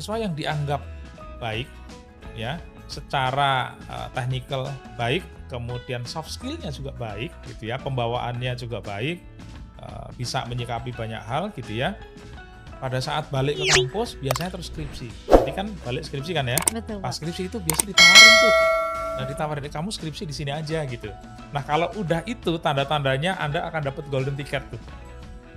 mahasiswa yang dianggap baik, ya, secara technical baik, kemudian soft skill-nya juga baik, gitu ya, pembawaannya juga baik, bisa menyikapi banyak hal, gitu ya. Pada saat balik ke kampus biasanya terus skripsi. Jadi kan balik skripsi kan ya. Betul, Pas Pak. skripsi itu biasa ditawarin tuh. Nah, ditawarin kamu skripsi di sini aja gitu. Nah, kalau udah itu tanda-tandanya Anda akan dapat golden ticket tuh.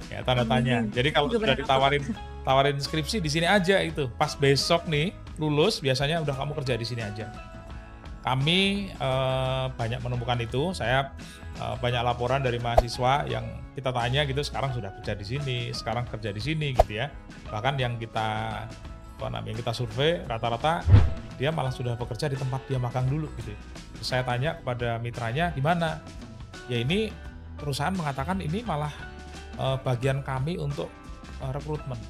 Ya, tanda tanya. Jadi kalau Juga sudah berharap. tawarin skripsi di sini aja itu. Pas besok nih lulus biasanya udah kamu kerja di sini aja. Kami banyak menemukan itu. Saya banyak laporan dari mahasiswa yang kita tanya gitu, sekarang sudah kerja di sini, sekarang kerja di sini gitu ya. Bahkan yang kita survei rata-rata dia malah sudah bekerja di tempat dia magang dulu gitu. Terus saya tanya kepada mitranya gimana? Ya ini perusahaan mengatakan ini malah bagian kami untuk rekrutmen.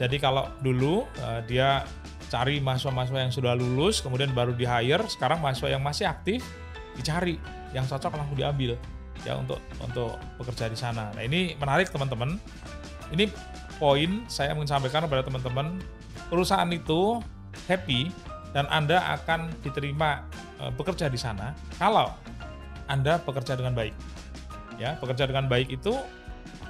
Jadi kalau dulu dia cari mahasiswa-mahasiswa yang sudah lulus, kemudian baru di-hire, sekarang mahasiswa yang masih aktif dicari, yang cocok langsung diambil ya untuk bekerja di sana. Nah, ini menarik teman-teman. Ini poin saya ingin sampaikan kepada teman-teman, perusahaan itu happy dan Anda akan diterima bekerja di sana kalau Anda bekerja dengan baik. Ya, bekerja dengan baik itu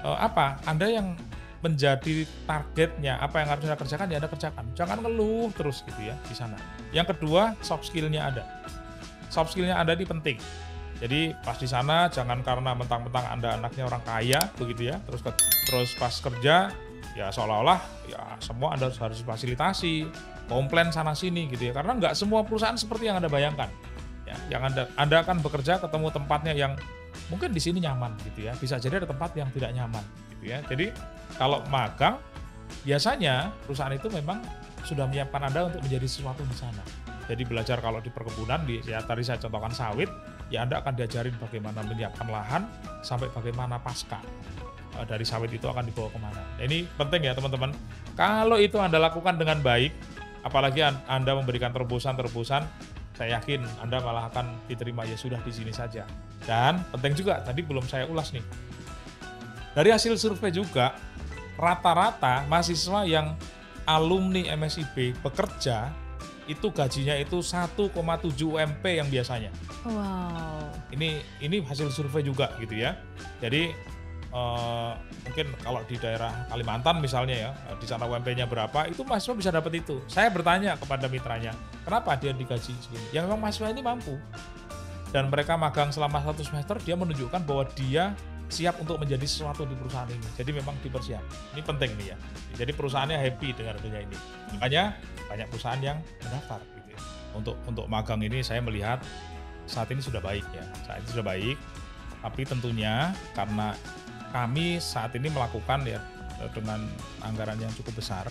apa? Anda yang menjadi targetnya, apa yang harus Anda kerjakan ya Anda kerjakan. Jangan ngeluh terus gitu ya di sana. Yang kedua, soft skill-nya ada. Soft skill-nya ada ini penting. Jadi pas di sana jangan karena mentang-mentang Anda anaknya orang kaya begitu ya, terus pas kerja ya seolah-olah ya semua Anda harus fasilitasi, komplain sana sini gitu ya. Karena nggak semua perusahaan seperti yang Anda bayangkan. Ya, yang Anda akan bekerja ketemu tempatnya yang mungkin di sini nyaman gitu ya. Bisa jadi ada tempat yang tidak nyaman gitu ya. Jadi kalau magang biasanya perusahaan itu memang sudah menyiapkan Anda untuk menjadi sesuatu di sana. Jadi belajar kalau di perkebunan, ya tadi saya contohkan sawit, ya Anda akan diajarin bagaimana menyiapkan lahan sampai bagaimana pasca dari sawit itu akan dibawa kemana. Nah, ini penting ya teman-teman. Kalau itu Anda lakukan dengan baik, apalagi Anda memberikan terobosan-terobosan, saya yakin Anda malah akan diterima ya sudah di sini saja. Dan penting juga, tadi belum saya ulas nih. Dari hasil survei juga, rata-rata mahasiswa yang alumni MSIB bekerja, itu gajinya itu 1,7 UMP yang biasanya. Wow. Ini hasil survei juga gitu ya. Jadi mungkin kalau di daerah Kalimantan misalnya ya, di sana UMP-nya berapa, itu mahasiswa bisa dapat itu. Saya bertanya kepada mitranya, kenapa dia digaji segini? Ya memang mahasiswa ini mampu. Dan mereka magang selama 1 semester, dia menunjukkan bahwa dia siap untuk menjadi sesuatu di perusahaan ini. Jadi memang dipersiapkan. Ini penting nih ya. Jadi perusahaannya happy dengan adanya ini. Makanya banyak perusahaan yang mendaftar gitu ya. Untuk magang ini saya melihat saat ini sudah baik ya. Saat ini sudah baik. Tapi tentunya karena kami saat ini melakukan ya dengan anggaran yang cukup besar.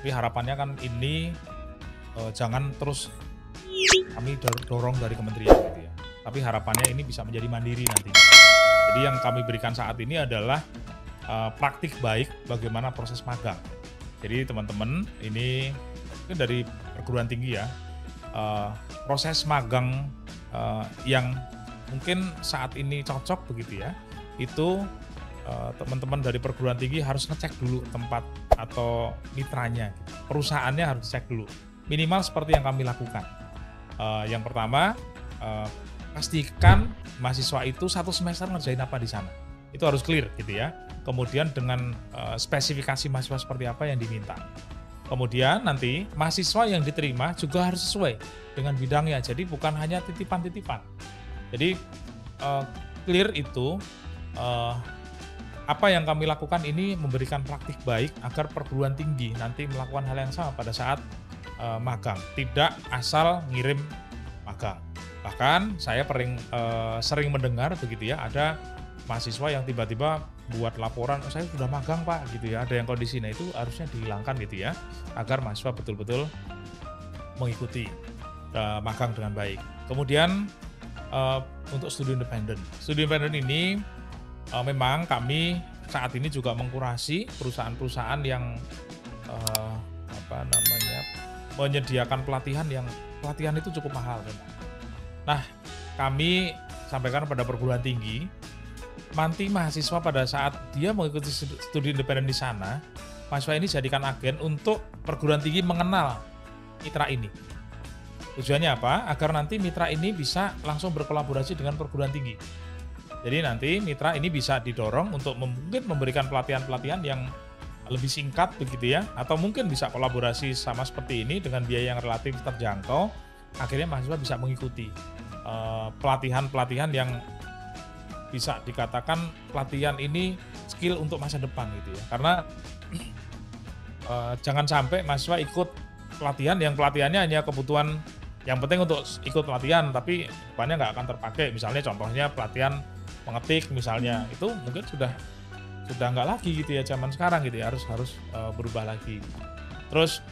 Tapi harapannya kan ini jangan terus kami dorong dari kementerian gitu ya. Tapi harapannya ini bisa menjadi mandiri nantinya. Jadi yang kami berikan saat ini adalah praktik baik bagaimana proses magang. Jadi teman-teman ini dari perguruan tinggi ya, proses magang yang mungkin saat ini cocok begitu ya, itu teman-teman dari perguruan tinggi harus ngecek dulu tempat atau mitranya, perusahaannya harus cek dulu. Minimal seperti yang kami lakukan. Yang pertama, pastikan mahasiswa itu 1 semester ngerjain apa di sana. Itu harus clear gitu ya. Kemudian dengan spesifikasi mahasiswa seperti apa yang diminta. Kemudian nanti mahasiswa yang diterima juga harus sesuai dengan bidangnya. Jadi bukan hanya titipan-titipan. Jadi clear itu apa yang kami lakukan ini memberikan praktik baik agar perguruan tinggi nanti melakukan hal yang sama pada saat magang. Tidak asal ngirim magang. Bahkan saya sering mendengar begitu ya, ada mahasiswa yang tiba-tiba buat laporan, saya sudah magang Pak gitu ya, ada yang kondisi, nah itu harusnya dihilangkan gitu ya, agar mahasiswa betul-betul mengikuti magang dengan baik. Kemudian untuk studi independen ini memang kami saat ini juga mengkurasi perusahaan-perusahaan yang menyediakan pelatihan itu cukup mahal memang. Nah, kami sampaikan pada perguruan tinggi, nanti mahasiswa pada saat dia mengikuti studi independen di sana, mahasiswa ini jadikan agen untuk perguruan tinggi mengenal mitra ini. Tujuannya apa? Agar nanti mitra ini bisa langsung berkolaborasi dengan perguruan tinggi. Jadi nanti mitra ini bisa didorong untuk mungkin memberikan pelatihan-pelatihan yang lebih singkat begitu ya, atau mungkin bisa kolaborasi sama seperti ini dengan biaya yang relatif terjangkau. Akhirnya mahasiswa bisa mengikuti pelatihan-pelatihan yang bisa dikatakan pelatihan ini skill untuk masa depan gitu ya. Karena jangan sampai mahasiswa ikut pelatihan yang pelatihannya hanya kebutuhan yang penting untuk ikut pelatihan, tapi depannya nggak akan terpakai. Misalnya contohnya pelatihan mengetik misalnya, itu mungkin sudah nggak lagi gitu ya zaman sekarang gitu ya, harus berubah lagi. Terus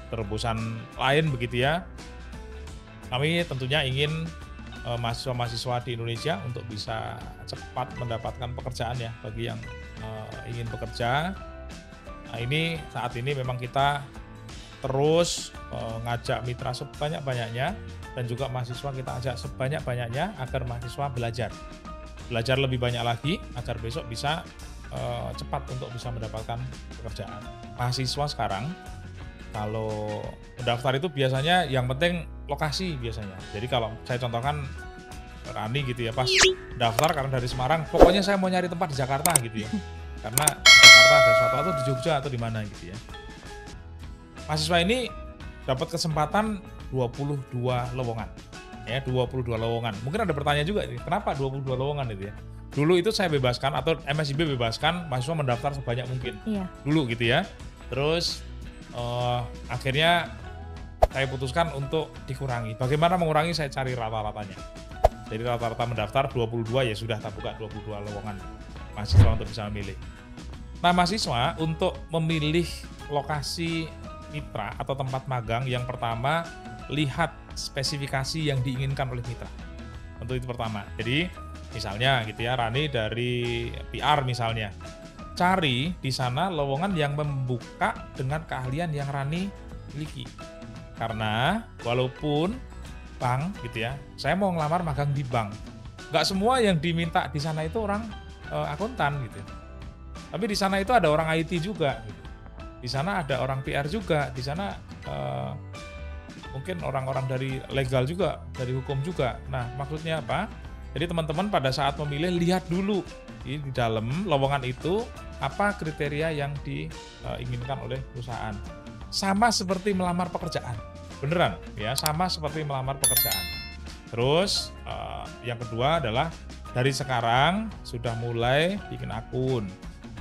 terobosan lain begitu ya, kami tentunya ingin mahasiswa-mahasiswa di Indonesia untuk bisa cepat mendapatkan pekerjaan ya bagi yang ingin bekerja. Nah ini saat ini memang kita terus ngajak mitra sebanyak-banyaknya dan juga mahasiswa kita ajak sebanyak-banyaknya agar mahasiswa belajar lebih banyak lagi agar besok bisa cepat untuk bisa mendapatkan pekerjaan. Mahasiswa sekarang kalau mendaftar itu biasanya yang penting lokasi biasanya. Jadi kalau saya contohkan Rani gitu ya, pas daftar karena dari Semarang, pokoknya saya mau nyari tempat di Jakarta gitu ya. Karena di Jakarta ada suatu atau di Jogja atau di mana gitu ya. Mahasiswa ini dapat kesempatan 22 lowongan. Ya, 22 lowongan. Mungkin ada pertanyaan juga nih, kenapa 22 lowongan itu ya? Dulu itu saya bebaskan atau MSIB bebaskan mahasiswa mendaftar sebanyak mungkin. Iya. Dulu gitu ya. Terus akhirnya saya putuskan untuk dikurangi. Bagaimana mengurangi? Saya cari rata-ratanya. Jadi rata-rata mendaftar 22 ya sudah tak buka 22 lowongan mahasiswa untuk bisa memilih. Nah mahasiswa untuk memilih lokasi mitra atau tempat magang yang pertama lihat spesifikasi yang diinginkan oleh mitra. Untuk itu pertama. Jadi misalnya gitu ya Rani dari PR misalnya. Cari di sana lowongan yang membuka dengan keahlian yang Rani miliki. Karena walaupun bank gitu ya, saya mau ngelamar magang di bank. Nggak semua yang diminta di sana itu orang akuntan gitu. Tapi di sana itu ada orang IT juga. Gitu. Di sana ada orang PR juga. Di sana mungkin orang-orang dari legal juga, dari hukum juga. Nah maksudnya apa? Jadi teman-teman pada saat memilih lihat dulu di dalam lowongan itu apa kriteria yang diinginkan oleh perusahaan. Sama seperti melamar pekerjaan, beneran ya, sama seperti melamar pekerjaan. Terus yang kedua adalah dari sekarang sudah mulai bikin akun.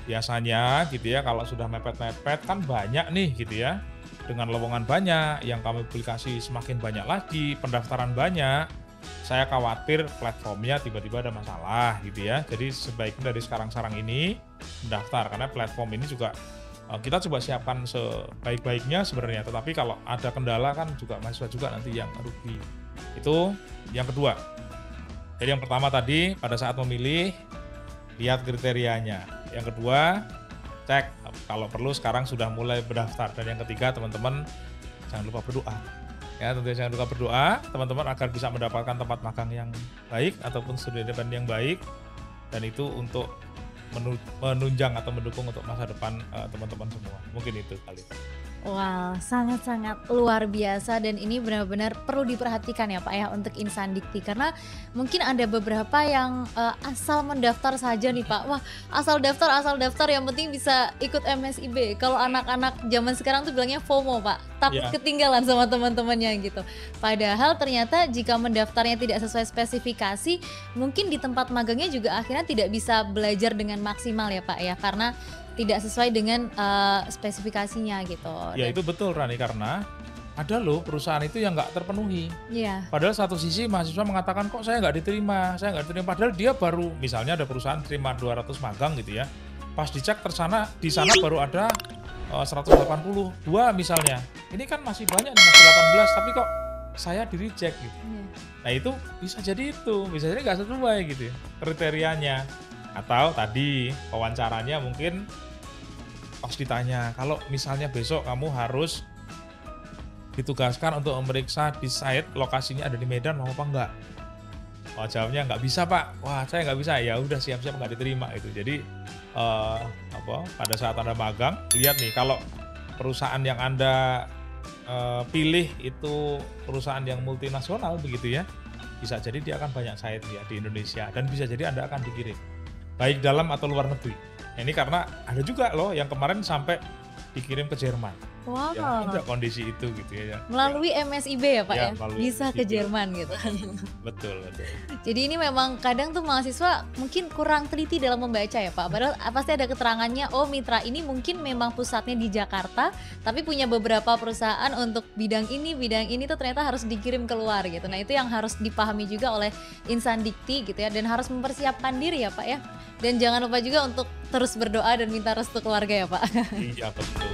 Biasanya gitu ya kalau sudah mepet-mepet kan banyak nih gitu ya, dengan lowongan banyak yang kami publikasi semakin banyak lagi, pendaftaran banyak. Saya khawatir platformnya tiba-tiba ada masalah gitu ya. Jadi sebaiknya dari sekarang ini mendaftar karena platform ini juga kita coba siapkan sebaik-baiknya sebenarnya. Tetapi kalau ada kendala kan juga mahasiswa juga nanti yang rugi. Itu yang kedua. Jadi yang pertama tadi pada saat memilih lihat kriterianya. Yang kedua cek kalau perlu sekarang sudah mulai berdaftar. Dan yang ketiga teman-teman jangan lupa berdoa. Ya tentunya jangan lupa berdoa teman-teman agar bisa mendapatkan tempat magang yang baik ataupun studi independen yang baik, dan itu untuk menunjang atau mendukung untuk masa depan teman-teman semua. Mungkin itu kali. Wow, sangat-sangat luar biasa dan ini benar-benar perlu diperhatikan ya Pak ya untuk insan dikti, karena mungkin ada beberapa yang asal mendaftar saja nih Pak. Wah, asal daftar yang penting bisa ikut MSIB. Kalau anak-anak zaman sekarang tuh bilangnya FOMO Pak, takut ketinggalan sama teman-temannya gitu. Padahal ternyata jika mendaftarnya tidak sesuai spesifikasi, mungkin di tempat magangnya juga akhirnya tidak bisa belajar dengan maksimal ya Pak ya, karena tidak sesuai dengan spesifikasinya gitu. Ya itu betul Rani, karena ada loh perusahaan itu yang nggak terpenuhi. Iya. Padahal satu sisi mahasiswa mengatakan kok saya nggak diterima. Padahal dia baru, misalnya ada perusahaan terima 200 magang gitu ya. Pas dicek di sana baru ada 182 misalnya. Ini kan masih banyak nih, masih 18, tapi kok saya di reject gitu. Iya. Nah itu bisa jadi nggak sesuai gitu ya, kriterianya. Atau tadi wawancaranya mungkin pas ditanya, kalau misalnya besok kamu harus ditugaskan untuk memeriksa di site lokasinya ada di Medan, mau apa enggak? Oh, jawabnya nggak bisa Pak. Wah saya nggak bisa, ya udah siap-siap nggak diterima itu. Jadi eh, pada saat Anda magang, lihat nih kalau perusahaan yang Anda pilih itu perusahaan yang multinasional begitu ya, bisa jadi dia akan banyak site ya di Indonesia dan bisa jadi Anda akan dikirim baik dalam atau luar negeri. Nah, ini karena ada juga loh yang kemarin sampai dikirim ke Jerman. Wow. Ya, ada kondisi itu gitu ya. Melalui MSIB ya Pak ya? Bisa ke Jerman gitu. Betul. Jadi ini memang kadang tuh mahasiswa mungkin kurang teliti dalam membaca ya Pak. Padahal pasti ada keterangannya, oh mitra ini mungkin memang pusatnya di Jakarta, tapi punya beberapa perusahaan untuk bidang ini tuh ternyata harus dikirim keluar gitu. Nah itu yang harus dipahami juga oleh insan dikti gitu ya, dan harus mempersiapkan diri ya Pak ya. Dan jangan lupa juga untuk terus berdoa dan minta restu keluarga ya Pak. Iya betul.